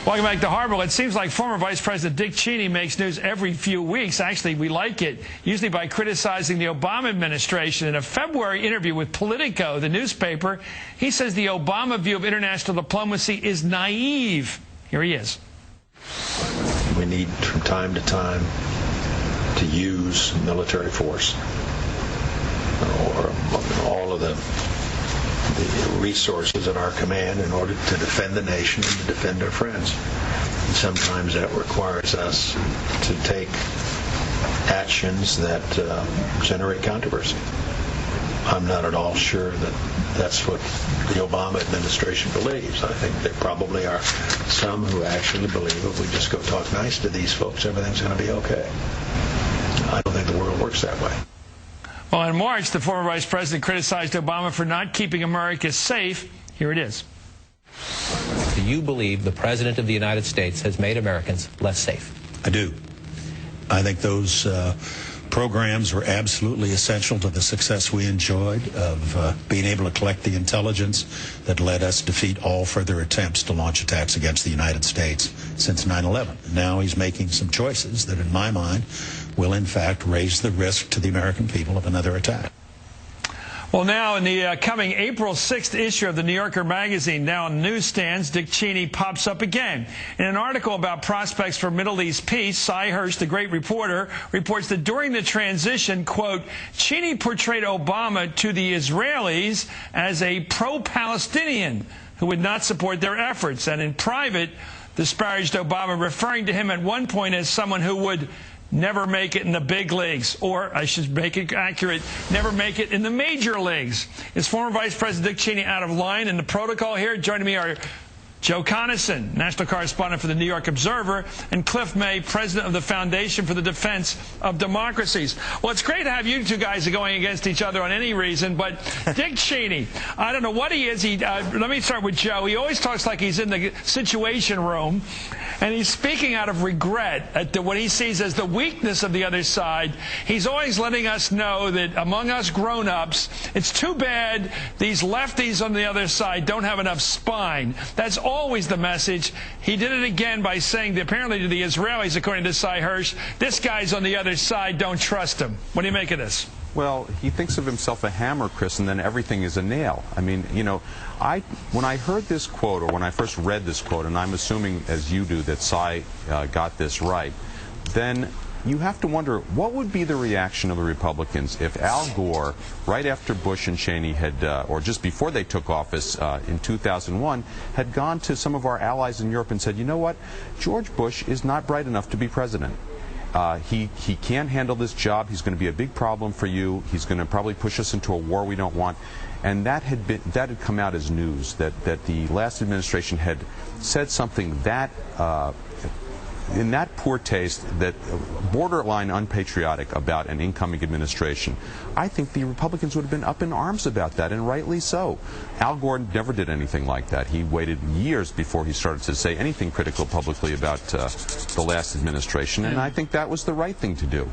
Welcome back to Hardball. It seems like former Vice President Dick Cheney makes news every few weeks. Actually, we like it, usually by criticizing the Obama administration. In a February interview with Politico, the newspaper, he says the Obama view of international diplomacy is naive. Here he is. We need, from time to time, to use military force or all of the resources at our command in order to defend the nation and to defend our friends. And sometimes that requires us to take actions that generate controversy. I'm not at all sure that that's what the Obama administration believes. I think there probably are some who actually believe if we just go talk nice to these folks, everything's going to be okay. I don't think the world works that way. Well, in March, the former vice president criticized Obama for not keeping America safe. Here it is. Do you believe the President of the United States has made Americans less safe? I do. I think those programs were absolutely essential to the success we enjoyed of being able to collect the intelligence that led us to defeat all further attempts to launch attacks against the United States since 9/11. Now he's making some choices that, in my mind, will in fact raise the risk to the American people of another attack. Well, now in the coming April 6th issue of the New Yorker magazine, now on newsstands, Dick Cheney pops up again. In an article about prospects for Middle East peace, Seymour Hersh, the great reporter, reports that during the transition, quote, Cheney portrayed Obama to the Israelis as a pro-Palestinian who would not support their efforts, and in private disparaged Obama, referring to him at one point as someone who would never make it in the big leagues, or I should make it accurate, never make it in the major leagues. Is former Vice President Dick Cheney out of line in the protocol here? Joining me are Joe Conason, national correspondent for the New York Observer, and Cliff May, president of the Foundation for the Defense of Democracies. Well, it's great to have you two guys going against each other on any reason, but Dick Cheney, I don't know what he is. Let me start with Joe. He always talks like he's in the Situation Room, and he's speaking out of regret at what he sees as the weakness of the other side. He's always letting us know that among us grown-ups, it's too bad these lefties on the other side don't have enough spine. That's always the message. He did it again by saying that apparently to the Israelis, according to Seymour Hersh, this guy's on the other side, don't trust him. What do you make of this? Well, he thinks of himself a hammer, Chris, and then everything is a nail. I mean, you know, when I heard this quote, or when I first read this quote, and I'm assuming, as you do, that Cy got this right, then you have to wonder, what would be the reaction of the Republicans if Al Gore, right after Bush and Cheney had, or just before they took office in 2001, had gone to some of our allies in Europe and said, you know what, George Bush is not bright enough to be president. He can't handle this job. He's going to be a big problem for you. He's going to probably push us into a war we don't want. And that had come out as news, that the last administration had said something that in that poor taste, that borderline unpatriotic about an incoming administration. I think the Republicans would have been up in arms about that, and rightly so. Al Gore never did anything like that. He waited years before he started to say anything critical publicly about the last administration, and I think that was the right thing to do.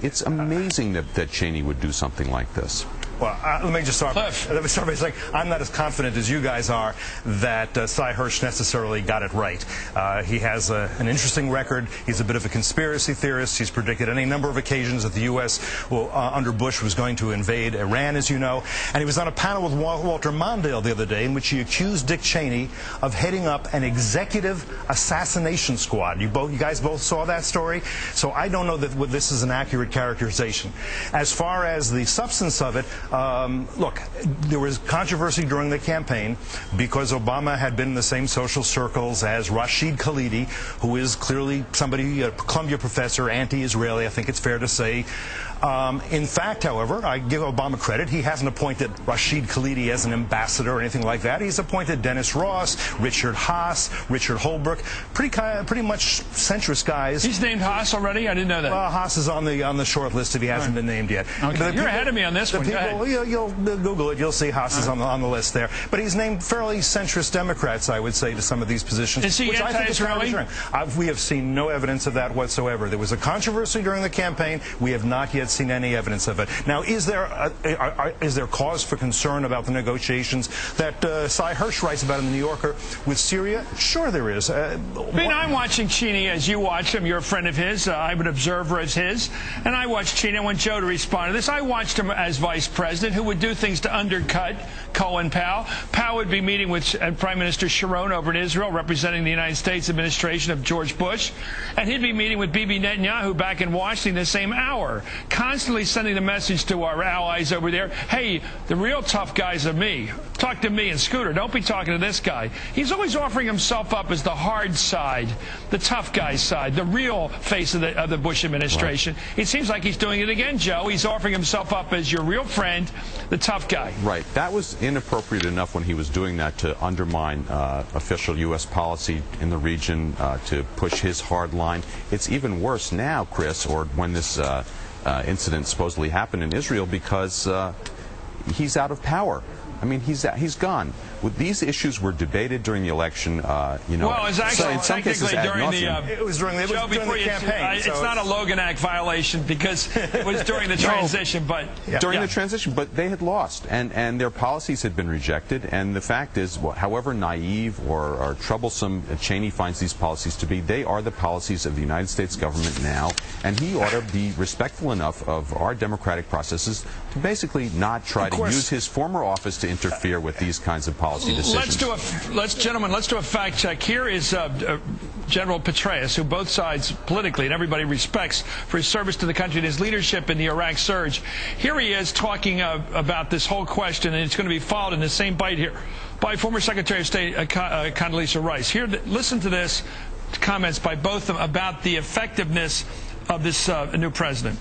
It's amazing that Cheney would do something like this. Well, let me just start by saying I'm not as confident as you guys are that Cy Hersh necessarily got it right. He has an interesting record. He's a bit of a conspiracy theorist. He's predicted any number of occasions that the U.S. under Bush was going to invade Iran, as you know. And he was on a panel with Walter Mondale the other day in which he accused Dick Cheney of heading up an executive assassination squad. You guys both saw that story. So I don't know that this is an accurate characterization. As far as the substance of it, look, there was controversy during the campaign because Obama had been in the same social circles as Rashid Khalidi, who is clearly somebody, a Columbia professor, anti-Israeli, I think it's fair to say. In fact, however, I give Obama credit. He hasn't appointed Rashid Khalidi as an ambassador or anything like that. He's appointed Dennis Ross, Richard Haas, Richard Holbrooke, pretty much centrist guys. He's named Haas already? I didn't know that. Well, Haas is on the short list if he hasn't been named yet. Okay. You're ahead of me on this one. you'll Google it. You'll see Haas is on the list there. But he's named fairly centrist Democrats, I would say, to some of these positions. Is he anti-Israeli? We have seen no evidence of that whatsoever. There was a controversy during the campaign. We have not yet seen any evidence of it. Now, is there cause for concern about the negotiations that Cy Hersh writes about in the New Yorker with Syria? Sure there is. I'm watching Cheney as you watch him. You're a friend of his. I'm an observer as his. And I watched Cheney. I want Joe to respond to this. I watched him as vice president who would do things to undercut Colin Powell. Powell would be meeting with Prime Minister Sharon over in Israel, representing the United States administration of George Bush. And he'd be meeting with Bibi Netanyahu back in Washington the same hour, constantly sending the message to our allies over there, hey, the real tough guys are me. Talk to me and Scooter. Don't be talking to this guy. He's always offering himself up as the hard side, the tough guy's side, the real face of the Bush administration. Right. It seems like he's doing it again, Joe. He's offering himself up as your real friend, the tough guy. Right. That was inappropriate enough when he was doing that to undermine official U.S. policy in the region, to push his hard line. It's even worse now, Chris, or when this incident supposedly happened in Israel, because he's out of power. I mean, he's gone. These issues were debated during the election. Well, it's actually in some cases during the it was during the campaign. It's not a Logan Act violation because it was during the transition, but during the transition. But they had lost, and their policies had been rejected. And the fact is, however naive or troublesome Cheney finds these policies to be, they are the policies of the United States government now, and he ought to be respectful enough of our democratic processes to basically not try to use his former office to interfere with these kinds of policy decisions. Gentlemen, let's do a fact check. Here is General Petraeus, who both sides politically and everybody respects for his service to the country and his leadership in the Iraq surge. Here he is talking about this whole question, and it's going to be followed in the same bite here by former Secretary of State Condoleezza Rice. Here, listen to this comments by both of them about the effectiveness of this new president.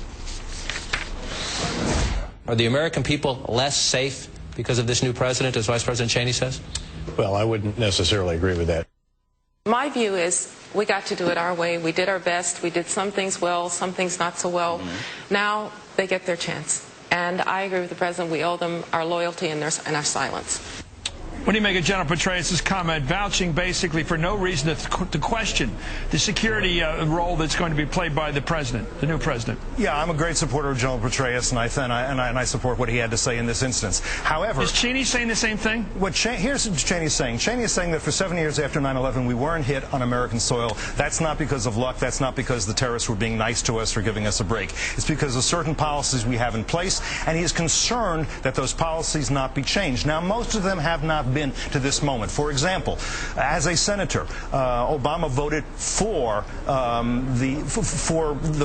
Are the American people less safe because of this new president, as Vice President Cheney says? Well, I wouldn't necessarily agree with that. My view is we got to do it our way. We did our best. We did some things well, some things not so well. Now they get their chance. And I agree with the president. We owe them our loyalty and our silence. What do you make of General Petraeus' comment, vouching basically for no reason to question the security role that's going to be played by the president, the new president? Yeah, I'm a great supporter of General Petraeus, and I support what he had to say in this instance. However, is Cheney saying the same thing? Here's what Cheney's saying. Cheney is saying that for 7 years after 9/11, we weren't hit on American soil. That's not because of luck. That's not because the terrorists were being nice to us or giving us a break. It's because of certain policies we have in place, and he is concerned that those policies not be changed. Now, most of them have not been to this moment. For example, as a senator, Obama voted for the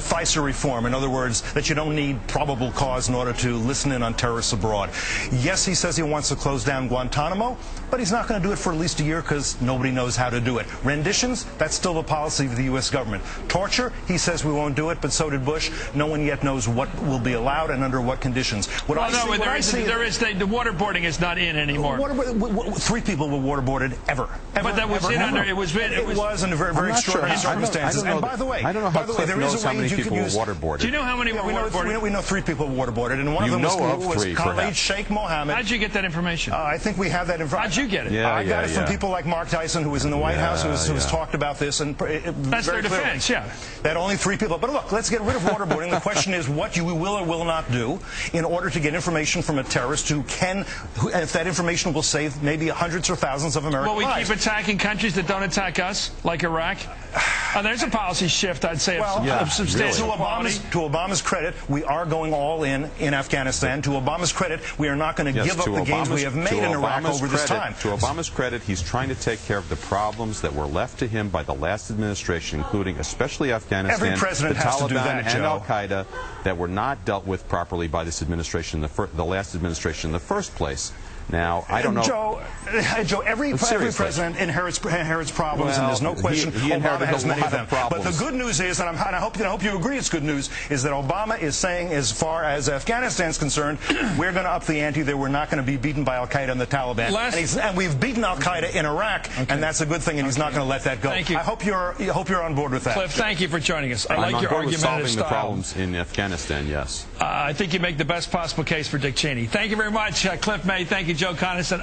FISA reform. In other words, that you don't need probable cause in order to listen in on terrorists abroad. Yes, he says he wants to close down Guantanamo, but he's not going to do it for at least a year because nobody knows how to do it. Renditions, that's still the policy of the U.S. government. Torture, he says we won't do it, but so did Bush. No one yet knows what will be allowed and under what conditions. The waterboarding is not in anymore. 3 people were waterboarded ever. But that was it was under very extraordinary circumstances. And by the way, I don't know how Cliff knows how many people were waterboarded. Do you know how many were waterboarded? We know 3 people were waterboarded, and one of them was Khalid Sheikh Mohammed. How'd you get that information? I think we have that information. How'd you get it? I got it from people like Mark Tyson, who was in the White House, who has talked about this. And that's their defense, yeah. That only 3 people. But look, let's get rid of waterboarding. The question is what you will or will not do in order to get information from a terrorist who if that information will save maybe hundreds or thousands of American lives. Will we keep attacking countries that don't attack us, like Iraq? There's a policy shift, I'd say, of substantial quality. To Obama's credit, we are going all in Afghanistan. To Obama's credit, we are not going to give up the gains we have made in Iraq over this time. To Obama's credit, he's trying to take care of the problems that were left to him by the last administration, including especially Afghanistan, Every president the has Taliban, to do that, and Al-Qaeda, that were not dealt with properly by this administration, the last administration in the first place. Now, I don't know. Joe, every president inherits problems, and there's no question Obama has many of them. But the good news is, and I hope you agree it's good news, is that Obama is saying, as far as Afghanistan is concerned, we're going to up the ante there. We're not going to be beaten by al-Qaeda and the Taliban. And we've beaten al-Qaeda in Iraq, and that's a good thing, and he's not going to let that go. Thank you. I hope you're on board with that. Cliff, thank you for joining us. I like your argumentative style. Solving the problems in Afghanistan, yes. I think you make the best possible case for Dick Cheney. Thank you very much, Cliff May. Thank you, Joe Coniston.